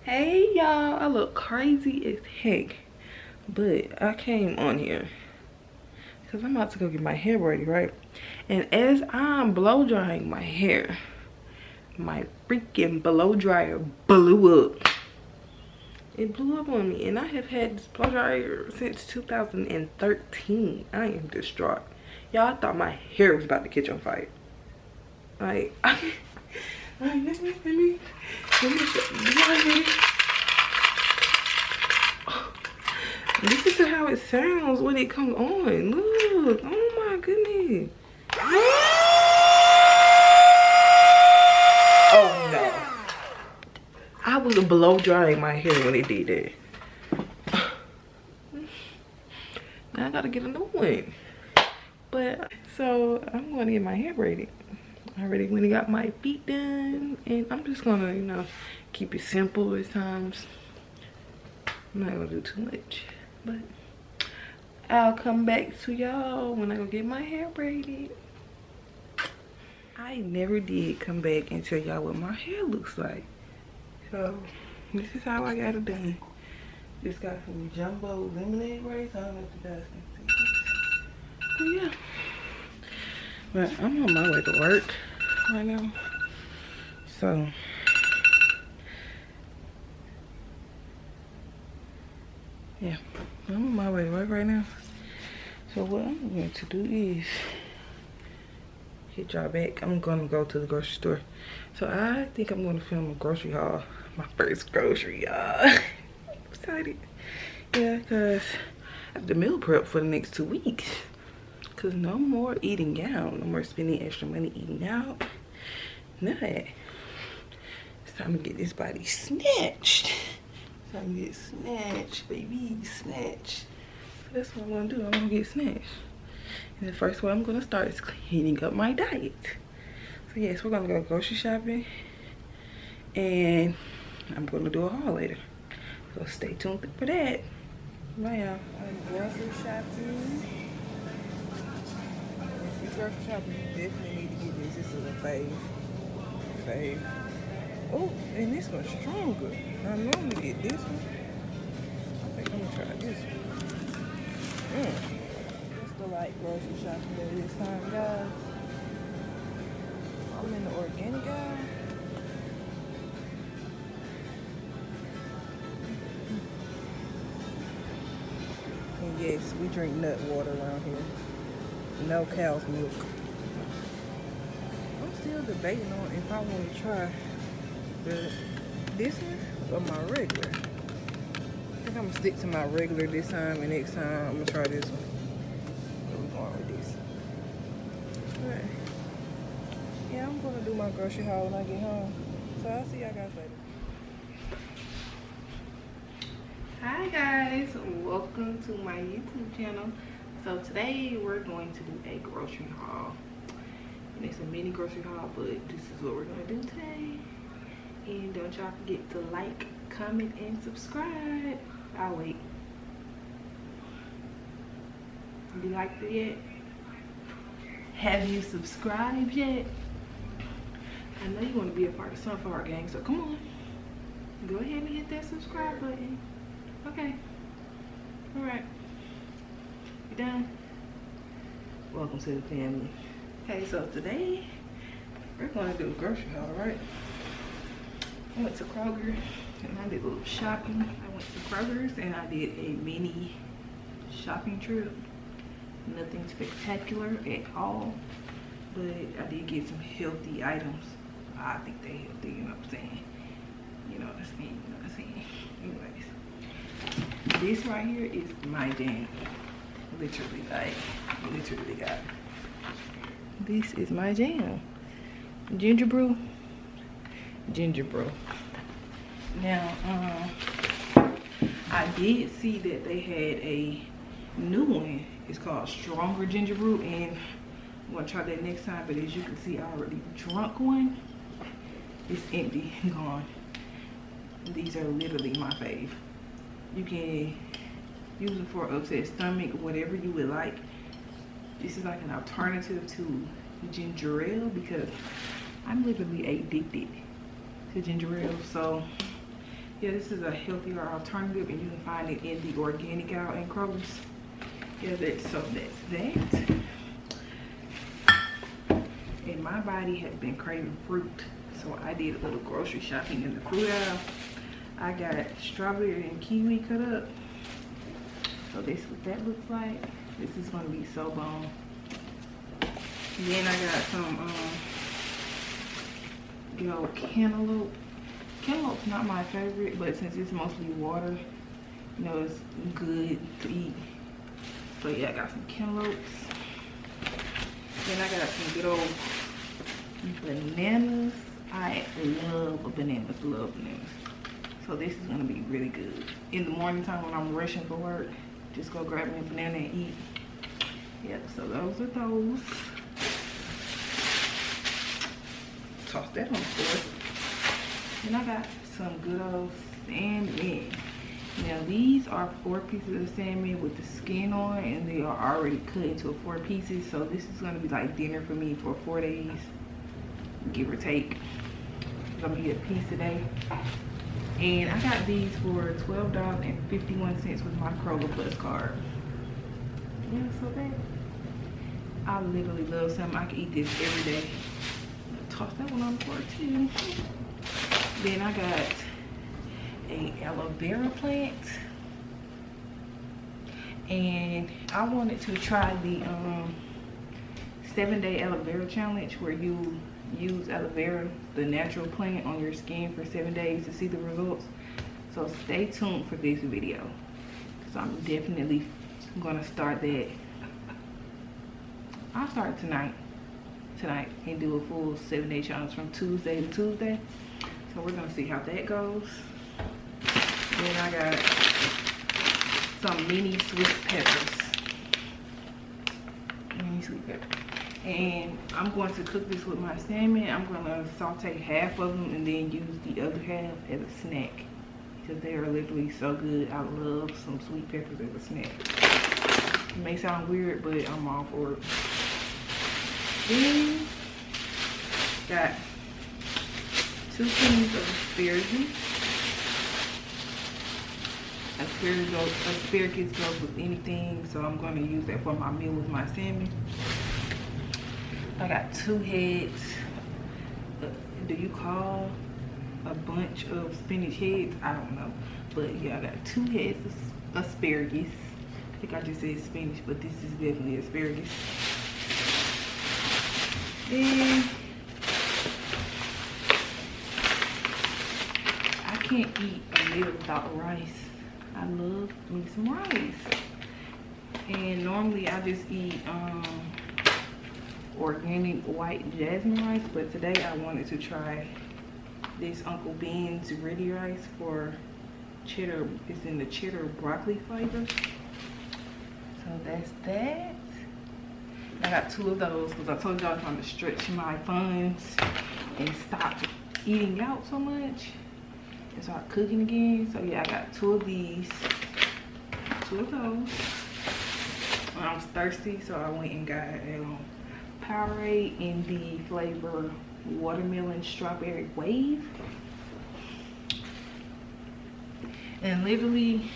Hey y'all, I look crazy as heck, but I came on here because I'm about to go get my hair ready, right? And as I'm blow drying my hair, my freaking blow dryer blew up. It blew up on me, and I have had this blow dryer since 2013. I am distraught. Y'all, I thought my hair was about to catch on fire. Like, let me show you. Listen to how it sounds when it comes on. Look, oh my goodness. Oh no. I was blow drying my hair when it did that. Now I gotta get a new one. But, so I'm gonna get my hair braided. I already went and got my feet done, and I'm just gonna, you know, keep it simple at times. I'm not gonna do too much, but I'll come back to y'all when I go get my hair braided. I never did come back and tell y'all what my hair looks like. So this is how I got it done. Just got some jumbo lemonade braids. I don't know if you guys can see this. But yeah. But I'm on my way to work right now. So yeah, I'm on my way to work right now. So what I'm going to do is hit y'all back. I'm gonna go to the grocery store. So I think I'm gonna film a grocery haul. My first grocery, y'all. I'm excited. Yeah, cause I have to meal prep for the next 2 weeks. Cause no more eating out. No more spending extra money eating out. None of that. It's time to get this body snatched. It's time to get snatched, baby. Snatched. So that's what I'm gonna do. I'm gonna get snatched. And the first one I'm gonna start is cleaning up my diet. So yes, we're gonna go grocery shopping. And I'm gonna do a haul later. So stay tuned for that. Bye y'all. I'm grocery shopping. Grocery shopping, you definitely need to get this. This is a fave. Oh, and this one's stronger. I normally get this one. I think I'm gonna try this one. It's the light grocery shopping at this time, guys. I'm in the organic aisle. And yes, we drink nut water around here. No cow's milk. I'm still debating on if I want to try this one or my regular. I think I'm gonna stick to my regular this time, and next time I'm gonna try this one. Where we going with this? Alright. Yeah, I'm gonna do my grocery haul when I get home. So I'll see y'all guys later. Hi guys, welcome to my YouTube channel. So today we're going to do a grocery haul. And it's a mini grocery haul, but this is what we're gonna do today. And don't y'all forget to like, comment, and subscribe. I'll wait. You liked it yet? Have you subscribed yet? I know you want to be a part of Sunflower Gang, so come on. Go ahead and hit that subscribe button. Okay. Alright. You done? Welcome to the family. Okay, so today we're going to do a grocery haul, right? I went to Kroger and I did a little shopping. I went to Kroger's and I did a mini shopping trip. Nothing spectacular at all, but I did get some healthy items. I think they're healthy, you know what I'm saying? You know what I'm saying? You know what I'm saying? Anyways, this right here is my jam. Literally, like, literally, guys. This is my jam. Ginger brew. Ginger brew. Now, I did see that they had a new one. It's called Stronger Ginger Brew, and I'm gonna try that next time. But as you can see, I already drunk one. It's empty, gone. These are literally my fave. You can use them for upset stomach, whatever you would like. This is like an alternative to ginger ale because I'm literally addicted to ginger ale. So Yeah, this is a healthier alternative, and you can find it in the organic aisle in Kroger's. Yeah, that's that. And my body has been craving fruit, so I did a little grocery shopping in the fruit aisle. I got strawberry and kiwi cut up. So this is what that looks like. This is gonna be so bomb. Then I got some cantaloupe. Cantaloupe's not my favorite, but since it's mostly water, you know, it's good to eat. So yeah, I got some cantaloupes. Then I got some good old bananas. I love bananas, So this is gonna be really good. In the morning time when I'm rushing for work, just go grab me a banana and eat. Yep, so those are those. Toss that on the floor. And I got some good old salmon. Now these are 4 pieces of salmon with the skin on, and they are already cut into 4 pieces. So this is gonna be like dinner for me for 4 days, give or take. I'm gonna get a piece a day. And I got these for $12.51 with my Kroger Plus card. Yeah, so that I literally love salmon. I can eat this every day. Toss that one on the floor too. Then I got a aloe vera plant, and I wanted to try the 7-day aloe vera challenge, where you use aloe vera, the natural plant, on your skin for 7 days to see the results. So stay tuned for this video, because I'm definitely gonna start that. I'll start tonight and do a full 7-day challenge from Tuesday to Tuesday. So we're gonna see how that goes. Then I got some mini sweet peppers. And I'm going to cook this with my salmon. I'm gonna saute half of them and then use the other half as a snack, because they are literally so good. I love some sweet peppers as a snack. It may sound weird, but I'm all for it. Then got 2 tins of asparagus. Asparagus goes with anything, so I'm going to use that for my meal with my salmon. I got 2 heads. Do you call a bunch of spinach heads? I don't know, but yeah, I got 2 heads of asparagus. I think I just said spinach, but this is definitely asparagus. Then I can't eat a meal without rice. I love me some rice. And normally I just eat organic white jasmine rice, but today I wanted to try this Uncle Ben's ready rice for cheddar. It's in the cheddar broccoli flavor. So that's that. I got 2 of those because I told y'all I'm trying to stretch my funds and stop eating out so much and start cooking again. So yeah, I got 2 of these, 2 of those. I was thirsty, so I went and got a Powerade in the flavor watermelon strawberry wave. And literally,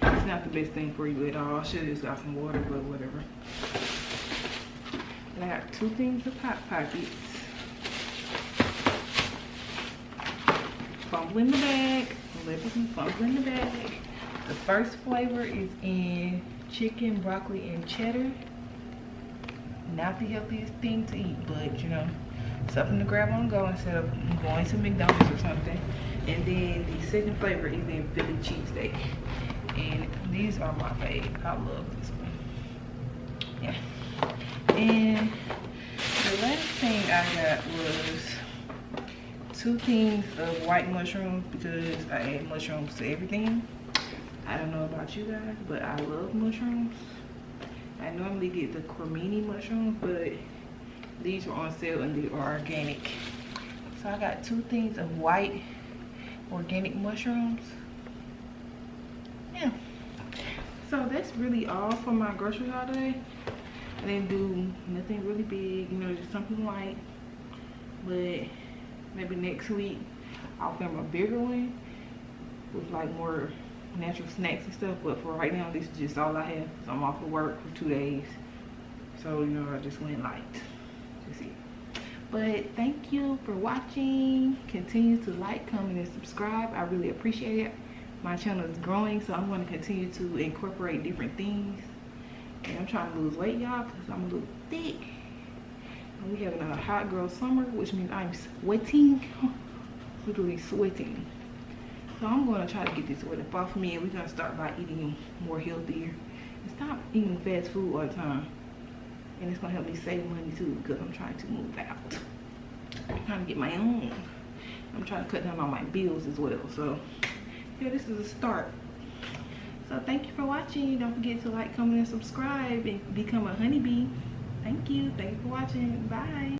it's not the best thing for you at all. I should have just got some water, but whatever. And I got 2 things of Hot Pockets. Fumble in the bag. Fumble in the bag. The first flavor is in chicken, broccoli, and cheddar. Not the healthiest thing to eat, but you know, something to grab on go instead of going to McDonald's or something. And then the second flavor is in Philly cheesesteak. And these are my fave. I love this one. Yeah. And the last thing I got was 2 things of white mushrooms, because I add mushrooms to everything. I don't know about you guys, but I love mushrooms. I normally get the cremini mushrooms, but these were on sale and they are organic. So I got 2 things of white organic mushrooms. Yeah. So that's really all for my grocery haul today. I didn't do nothing really big, you know, just something light. But maybe next week I'll film a bigger one. with like more natural snacks and stuff, but for right now this is just all I have. So I'm off of work for 2 days, so you know I just went light. You see. But thank you for watching. Continue to like, comment, and subscribe. I really appreciate it. My channel is growing, so I'm going to continue to incorporate different things. And I'm trying to lose weight, y'all, because I'm a little thick. And we having a hot girl summer, which means I'm sweating, literally sweating. So I'm going to try to get this weight up off me, and we're going to start by eating more healthier and stop eating fast food all the time. And it's going to help me save money too, because I'm trying to move out. I'm trying to get my own. I'm trying to cut down on my bills as well. So yeah, this is a start. So thank you for watching. Don't forget to like, comment, and subscribe and become a honeybee. Thank you for watching. Bye.